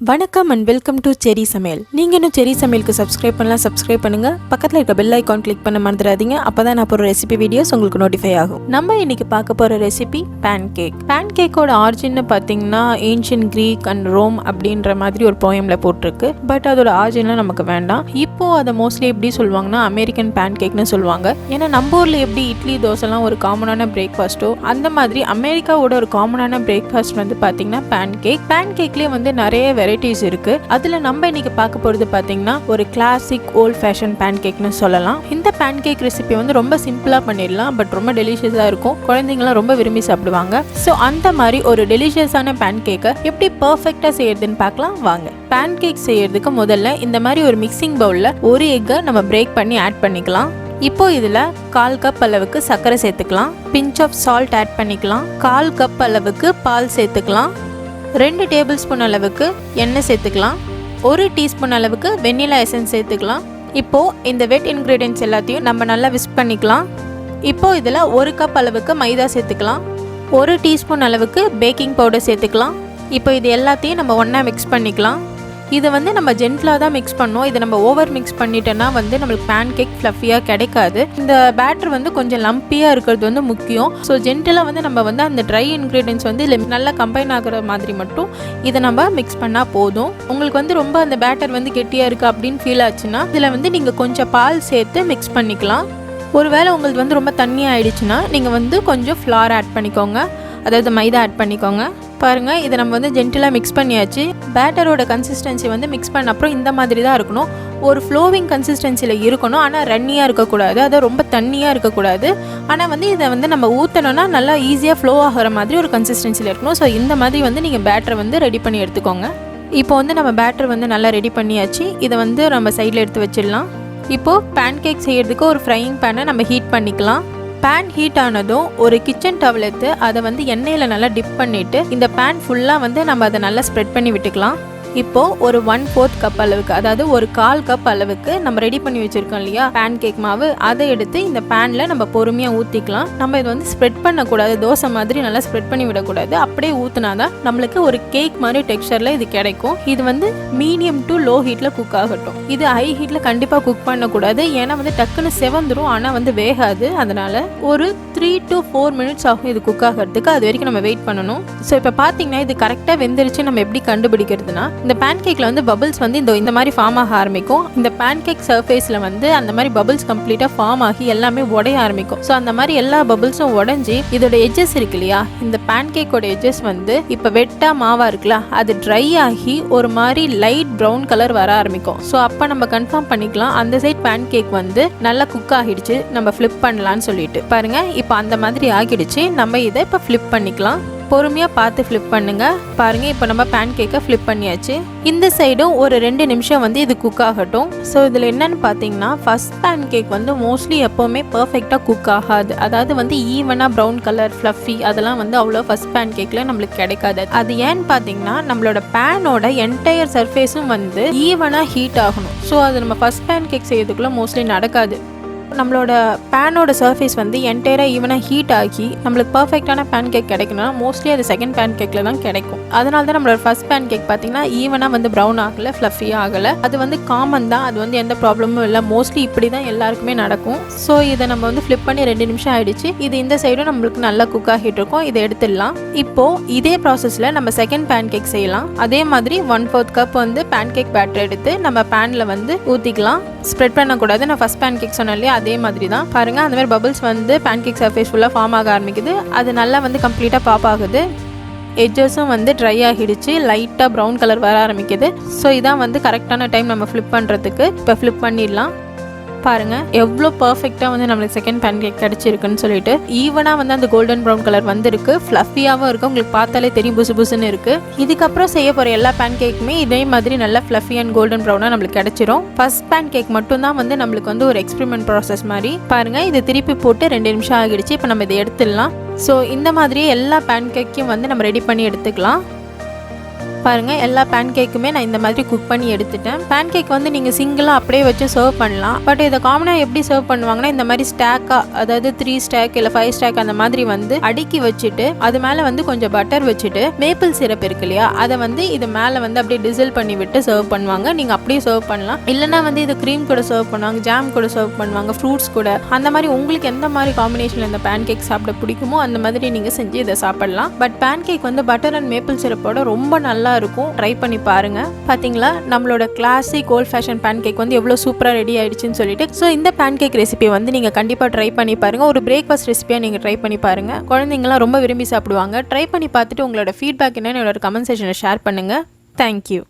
வணக்கம் and welcome to செரி சமையல். நீங்கள் இன்னும் செரி சமையலுக்கு சப்ஸ்கிரைப் பண்ணுங்கள். பக்கத்தில் இருக்க பெல் ஐக்கான் கிளிக் பண்ண மறந்துடாதீங்க. அப்போ தான் நான் போகிற ரெசிபி வீடியோஸ் உங்களுக்கு நோட்டிஃபை ஆகும். நம்ம இன்னைக்கு பார்க்க போகிற ரெசிபி பேன்கேக். பேன்கேக்கோட ஆரிஜின்னு பார்த்தீங்கன்னா ஏன்ஷியன் கிரீக் அண்ட் ரோம் அப்படின்ற மாதிரி ஒரு போயமில் போட்டிருக்கு. பட் அதோட ஆரிஜின்லாம் நமக்கு வேண்டாம். இப்போது அதை மோஸ்ட்லி எப்படி சொல்லுவாங்கன்னா அமெரிக்கன் பேன்கேக்னு சொல்லுவாங்க. ஏன்னா நம்ம ஊரில் எப்படி இட்லி தோசைலாம் ஒரு காமனான பிரேக்ஃபாஸ்ட்டோ அந்த மாதிரி அமெரிக்காவோட ஒரு காமனான பிரேக்ஃபாஸ்ட் வந்து பார்த்தீங்கன்னா பேன்கேக். பேன்கேக்லேயே வந்து நிறைய வெரைட்டிஸ் இருக்கு. அதுல நம்ம இன்னைக்கு பார்க்க போறது பாத்தீங்கன்னா ஒரு கிளாசிக் ஓல்ட் ஃபேஷன் பேன்கேக்னு சொல்லலாம். இந்த பேன்கேக் ரெசிபி வந்து ரொம்ப சிம்பிளா பண்ணிடலாம், பட் ரொம்ப டெலிஷியஸா இருக்கும். குழந்தைங்களாம் ரொம்ப விரும்பி சாப்பிடுவாங்க. ஸோ அந்த மாதிரி ஒரு டெலிஷியஸான பேன்கேக்கை எப்படி பர்ஃபெக்டா செய்யறதுன்னு பார்க்கலாம் வாங்க. பேன்கேக் செய்யறதுக்கு முதல்ல இந்த மாதிரி ஒரு மிக்சிங் பவுல்ல ஒரு எக்கை நம்ம பிரேக் பண்ணி ஆட் பண்ணிக்கலாம். இப்போ இதில் 1/4 கப் அளவுக்கு சர்க்கரை சேர்த்துக்கலாம். பிஞ்ச் ஆஃப் சால்ட் ஆட் பண்ணிக்கலாம். 1/4 கப் அளவுக்கு பால் சேர்த்துக்கலாம். 2 டேபிள் ஸ்பூன் அளவுக்கு எண்ணெய் சேர்த்துக்கலாம். 1 டீஸ்பூன் அளவுக்கு வெண்ணிலா எசன்ஸ் சேர்த்துக்கலாம். இப்போது இந்த வெட் இன்க்ரீடியன்ட்ஸ் எல்லாத்தையும் நம்ம நல்லா விஸ்க் பண்ணிக்கலாம். இப்போது இதில் 1 கப் அளவுக்கு மைதா சேர்த்துக்கலாம். 1 டீஸ்பூன் அளவுக்கு பேக்கிங் பவுடர் சேர்த்துக்கலாம். இப்போ இது எல்லாத்தையும் நம்ம ஒன்றா மிக்ஸ் பண்ணிக்கலாம். இதை வந்து நம்ம ஜென்டிலாக தான் மிக்ஸ் பண்ணோம். இதை நம்ம ஓவர் மிக்ஸ் பண்ணிட்டோன்னா வந்து நம்மளுக்கு பேன்கேக் ஃப்ளஃபியாக கிடைக்காது. இந்த பேட்டர் வந்து கொஞ்சம் லம்பியாக இருக்கிறது வந்து முக்கியம். ஸோ ஜென்டிலாக வந்து நம்ம வந்து அந்த ட்ரை இன்க்ரீடியன்ட்ஸ் வந்து இதில் நல்லா கம்பைன் ஆகிற மாதிரி மட்டும் இதை நம்ம மிக்ஸ் பண்ணால் போதும். உங்களுக்கு வந்து ரொம்ப அந்த பேட்டர் வந்து கெட்டியாக இருக்குது அப்படின்னு ஃபீல் ஆச்சுன்னா இதில் வந்து நீங்கள் கொஞ்சம் பால் சேர்த்து மிக்ஸ் பண்ணிக்கலாம். ஒருவேளை உங்களுக்கு வந்து ரொம்ப தண்ணி ஆயிடுச்சுன்னா நீங்கள் வந்து கொஞ்சம் ஃப்ளார் ஆட் பண்ணிக்கோங்க, அதாவது மைதா ஆட் பண்ணிக்கோங்க. பாருங்கள், இதை நம்ம வந்து ஜென்டிலாக மிக்ஸ் பண்ணியாச்சு. பேட்டரோட கன்சிஸ்டன்சி வந்து மிக்ஸ் பண்ண அப்புறம் இந்த மாதிரி தான் இருக்கணும். ஒரு ஃப்ளோவிங் கன்சிஸ்டன்சியில் இருக்கணும், ஆனால் ரன்னியாக இருக்கக்கூடாது, அதாவது ரொம்ப தண்ணியாக இருக்கக்கூடாது. ஆனால் வந்து இதை வந்து நம்ம ஊற்றணும்னா நல்லா ஈஸியாக ஃப்ளோ ஆகிற மாதிரி ஒரு கன்சிஸ்டன்சியில் இருக்கணும். ஸோ இந்த மாதிரி வந்து நீங்கள் பேட்டரை வந்து ரெடி பண்ணி எடுத்துக்கோங்க. இப்போ வந்து நம்ம பேட்டர் வந்து நல்லா ரெடி பண்ணியாச்சு. இதை வந்து நம்ம சைடில் எடுத்து வச்சிடலாம். இப்போது பேன்கேக் செய்கிறதுக்கு ஒரு ஃப்ரையிங் பேனை நம்ம ஹீட் பண்ணிக்கலாம். பேன் ஹீட் ஆனதும் ஒரு கிச்சன் டவல் எடுத்து அதை வந்து எண்ணெயில் நல்லா டிப் பண்ணிவிட்டு இந்த பேன் ஃபுல்லாக வந்து நம்ம அதை நல்லா ஸ்ப்ரெட் பண்ணி விட்டுக்கலாம். இப்போது ஒரு 1/4 கப் அளவுக்கு, அதாவது ஒரு 1/4 கப் அளவுக்கு நம்ம ரெடி பண்ணி வச்சுருக்கோம் இல்லையா பேன்கேக் மாவு, அதை எடுத்து இந்த பேனில் நம்ம பொறுமையாக ஊற்றிக்கலாம். நம்ம இதை வந்து ஸ்ப்ரெட் பண்ணக்கூடாது, தோசை மாதிரி நல்லா ஸ்ப்ரெட் பண்ணி விடக்கூடாது. அப்படியே ஊற்றினா தான் நம்மளுக்கு ஒரு கேக் மாதிரி டெக்ஸ்சரில் இது கிடைக்கும். இது வந்து மீடியம் டு லோ ஹீட்டில் குக் ஆகட்டும். இது ஹை ஹீட்டில் கண்டிப்பாக குக் பண்ணக்கூடாது, ஏன்னா வந்து டக்குன்னு செவந்துடும், ஆனால் வந்து வேகாது. அதனால் ஒரு 3 to 4 மினிட்ஸ் ஆகும் இது குக் ஆகிறதுக்கு. அது வரைக்கும் நம்ம வெயிட் பண்ணணும். ஸோ இப்போ பார்த்தீங்கன்னா இது கரெக்டாக வெந்துருச்சு. நம்ம எப்படி கண்டுபிடிக்கிறதுனா இந்த பேன்கேக்கில் வந்து பபிள்ஸ் வந்து இந்த மாதிரி ஃபார்ம் ஆக ஆரம்பிக்கும். இந்த பேன்கேக் சர்ஃபேஸில் வந்து அந்த மாதிரி பபிள்ஸ் கம்ப்ளீட்டாக ஃபார்ம் ஆகி எல்லாமே உடைய ஆரம்பிக்கும். ஸோ அந்த மாதிரி எல்லா பபிள்ஸும் உடஞ்சி இதோட எட்ஜஸ் இருக்கு இல்லையா, இந்த பேன்கேக்கோட எட்ஜஸ் வந்து இப்போ வெட்டாக மாவா இருக்குல்ல, அது ட்ரை ஆகி ஒரு மாதிரி லைட் ப்ரௌன் கலர் வர ஆரம்பிக்கும். ஸோ அப்போ நம்ம கன்ஃபார்ம் பண்ணிக்கலாம் அந்த சைட் பேன்கேக் வந்து நல்லா குக் ஆகிடுச்சு, நம்ம ஃப்ளிப் பண்ணலான்னு சொல்லிட்டு. பாருங்க, இப்போ அந்த மாதிரி ஆகிடுச்சு. நம்ம இதை இப்போ ஃப்ளிப் பண்ணிக்கலாம். பொறுமையாக பார்த்து ஃப்ளிப் பண்ணுங்க. பாருங்க, இப்போ நம்ம பேன்கேக்கை ஃப்ளிப் பண்ணியாச்சு. இந்த சைடும் ஒரு 2 நிமிஷம் வந்து இது குக் ஆகட்டும். ஸோ இதில் என்னன்னு பார்த்தீங்கன்னா ஃபர்ஸ்ட் பேன்கேக் வந்து மோஸ்ட்லி எப்போவுமே பர்ஃபெக்டாக குக் ஆகாது. அதாவது வந்து ஈவனாக ப்ரௌன் கலர் ஃப்ளஃபி அதெல்லாம் வந்து அவ்வளோ ஃபர்ஸ்ட் பேன்கேக்கில் நம்மளுக்கு கிடைக்காது. அது ஏன்னு பார்த்தீங்கன்னா நம்மளோட பேனோட என்டையர் சர்ஃபேஸும் வந்து ஈவனாக ஹீட் ஆகணும். ஸோ அது நம்ம ஃபர்ஸ்ட் பேன்கேக் செய்யறதுக்குள்ள மோஸ்ட்லி நடக்காது. நம்மளோட பேனோட சர்ஃபேஸ் வந்து என்டையராக ஈவனாக ஹீட் ஆகி நம்மளுக்கு பர்ஃபெக்டான பேன்கேக் கிடைக்கணும்னா மோஸ்ட்லி அது செகண்ட் பேன்கேக்கில் தான் கிடைக்கும். அதனால தான் நம்மளோட ஃபர்ஸ்ட் பேன்கேக் பார்த்தீங்கன்னா ஈவனாக வந்து ப்ரௌன் ஆகலை, ஃப்ளஃபியாக ஆகலை. அது வந்து காமன் தான், அது வந்து எந்த ப்ராப்ளமும் இல்லை. மோஸ்ட்லி இப்படி தான் எல்லாருக்குமே நடக்கும். ஸோ இதை நம்ம வந்து ஃப்ளிப் பண்ணி 2 நிமிஷம் ஆயிடுச்சு. இது இந்த சைடும் நம்மளுக்கு நல்லா குக் ஆகிட்டு இருக்கும். இதை எடுத்துடலாம். இப்போது இதே ப்ராசஸில் நம்ம செகண்ட் பேன்கேக் செய்யலாம். அதே மாதிரி 1/4 கப் வந்து பேன்கேக் பேட்டர் எடுத்து நம்ம பேனில் வந்து ஊற்றிக்கலாம். ஸ்ப்ரெட் பண்ணக்கூடாது. நான் ஃபர்ஸ்ட் பேன்கேக் சொன்னேன் இல்லையா, அதே மாதிரி தான். பாருங்கள், அந்த மாதிரி பபிள்ஸ் வந்து பேன்கேக் சர்ஃபேஸ் ஃபுல்லாக ஃபார்ம் ஆக ஆரம்பிக்குது. அது நல்லா வந்து கம்ப்ளீட்டாக பாப் ஆகுது. எட்ஜஸும் வந்து ட்ரை ஆகிடுச்சு, லைட்டாக ப்ரௌன் கலர் வர ஆரம்பிக்குது. ஸோ இதான் வந்து கரெக்டான டைம் நம்ம ஃப்ளிப் பண்ணுறதுக்கு. இப்போ ஃப்ளிப் பண்ணிடலாம். பாருங்கள் எவ்வளோ பர்ஃபெக்டாக வந்து நம்மளுக்கு செகண்ட் பேன்கேக் கிடச்சிருக்குன்னு சொல்லிட்டு. ஈவனாக வந்து அந்த கோல்டன் ப்ரௌன் கலர் வந்துருக்கு, ஃப்ளஃபியாகவும் இருக்குது. உங்களுக்கு பார்த்தாலே தெரியும் புசு புசுன்னு இருக்குது. இதுக்கப்புறம் செய்ய போகிற எல்லா பேன்கேக்குமே இதே மாதிரி நல்லா ஃப்ளஃபி அண்ட் கோல்டன் ப்ரௌனாக நம்மளுக்கு கிடச்சிரும். ஃபர்ஸ்ட் பேன்கேக் மட்டும்தான் வந்து நம்மளுக்கு வந்து ஒரு எக்ஸ்பெரிமெண்ட் ப்ராசஸ் மாதிரி. பாருங்கள், இது திருப்பி போட்டு 2 நிமிஷம் ஆகிடுச்சு. இப்போ நம்ம இதை எடுத்துடலாம். ஸோ இந்த மாதிரியே எல்லா பேன்கேக்கையும் வந்து நம்ம ரெடி பண்ணி எடுத்துக்கலாம். பாருங்கள் எல்லா பேன்கேக்குமே நான் இந்த மாதிரி குக் பண்ணி எடுத்துட்டேன். பேன்கேக் வந்து நீங்கள் சிங்கிளாக அப்படியே வச்சு சர்வ் பண்ணலாம். பட் இதை காமனாக எப்படி சர்வ் பண்ணுவாங்கன்னா இந்த மாதிரி ஸ்டாக்காக, அதாவது 3 ஸ்டாக் இல்லை 5 ஸ்டாக் அந்த மாதிரி வந்து அடுக்கி வச்சுட்டு அது மேலே வந்து கொஞ்சம் பட்டர் வச்சுட்டு மேப்பிள் சிரப் இருக்கு இல்லையா, அதை வந்து இது மேலே வந்து அப்படியே டிசில் பண்ணி விட்டு சர்வ் பண்ணுவாங்க. நீங்கள் அப்படியே சர்வ் பண்ணலாம். இல்லைனா வந்து இது க்ரீம் கூட சர்வ் பண்ணுவாங்க, ஜாம் கூட சர்வ் பண்ணுவாங்க, ஃப்ரூட்ஸ் கூட. அந்த மாதிரி உங்களுக்கு எந்த மாதிரி காம்பினேஷனில் இந்த பேன்கேக் சாப்பிட பிடிக்குமோ அந்த மாதிரி நீங்கள் செஞ்சு இதை சாப்பிடலாம். பட் பேன்கேக் வந்து பட்டர் அண்ட் மேப்பிள் சிரப்போட ரொம்ப நல்லா இருக்கும். ட்ரை பண்ணி பாருங்க. பார்த்தீங்களா நம்மளோட கிளாசிக் ஓல்ட் ஃபேஷன் பேன்கேக் வந்து எவ்வளோ சூப்பராக ரெடி ஆயிடுச்சுன்னு சொல்லிட்டு. ஸோ இந்த பேன்கேக் ரெசிபி வந்து நீங்கள் கண்டிப்பாக ட்ரை பண்ணி பாருங்க. ஒரு பிரேக்ஃபாஸ்ட் ரெசிபியாக நீங்கள் ட்ரை பண்ணி பாருங்க. குழந்தைங்களாம் ரொம்ப விரும்பி சாப்பிடுவாங்க. ட்ரை பண்ணி பார்த்துட்டு உங்களோட ஃபீட்பேக் என்னன்னு என்னோட கமெண்ட் செக்ஷனில் ஷேர் பண்ணுங்க. தேங்க்யூ.